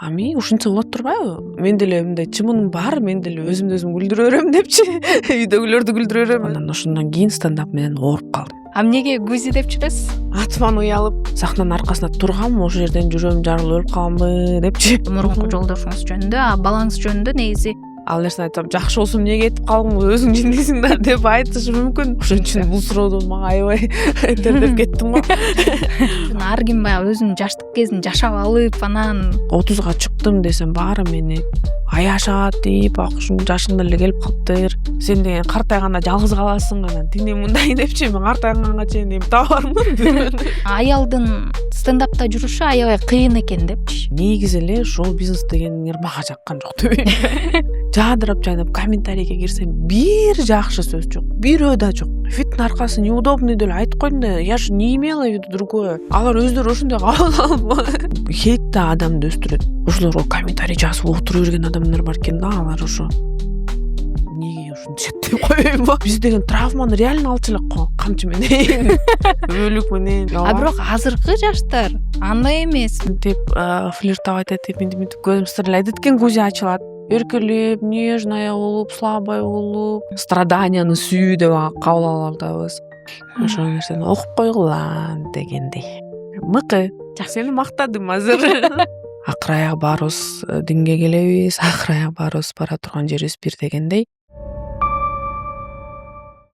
Мен ушинче болот турбайбы? Мен деле мындай чымын бар, мен деле өзүмдү өзүм күлдүрө берем депчи. Үйдөгүлөрдү күлдүрө берем. Анан ошондон кийин стендап менен ооруп калдым. Эмнеге Гузи деп жүрөсүз? Атыман уялып, сахнанын аркасында тургам, ошол жерден жүрөм жарылып өлүп калганбы депчи. Мурунку жолдошуңуз жөнүндө, балаңыз жөнүндө негизи Ал нерсени айтсам, жакшы болсо эмнеге кетип калдың, өзүң жиндейсиң да деп айтышы мүмкүн. Ошон үчүн бул сурооду мага аябай тердеп кеттим го. ар ким баягы өзүнүн жаштык кезин жашап алып, анан 30га чыктым десем баары мени аяшат дейп, ушул жашың деле келип калыптыр. Сен деген картайганда жалгыз каласың, анан тине мындай депчи, мен картайганга чейин эми табармын. аялдын стендапта жүрүшү аябай кыйын экен депчи. Негизи эле шоу бизнес деген нер мага жаккан жок деп. Жадырап жайнап комментарийге кирсем, бир жакшы сөз жок, бирөө да жок. Фиттин аркасы неудобный деле айтып койдум да, я же не имела в виду другое. Алар өздөрү ошондой кабыл алып, хейт да адамды өстүрөт. Ошолорго комментарий жазып отура берген адамдар бар экен да, алар ошо неге ушинтишет деп койбоймбу? Биз деген травманы реально алчу элек го, камчы менен, өлүк менен. Бирок азыркы жаштар андай эмес. Деп флиртап айтат деп, мынтип көзүм стреляйт экен, Гузи ачылат. Эркелеп, нежная болуп, слабая болуп, страданияны сүйүү деп кабыл ала алабыз. Ошол нерсени окуп койгула дегендей. Мыкы. Сени мактадым азыр. Акыр аяк баарыбыз динге келебиз, акыр аяк баарыбыз бара турган жерибиз бир дегендей.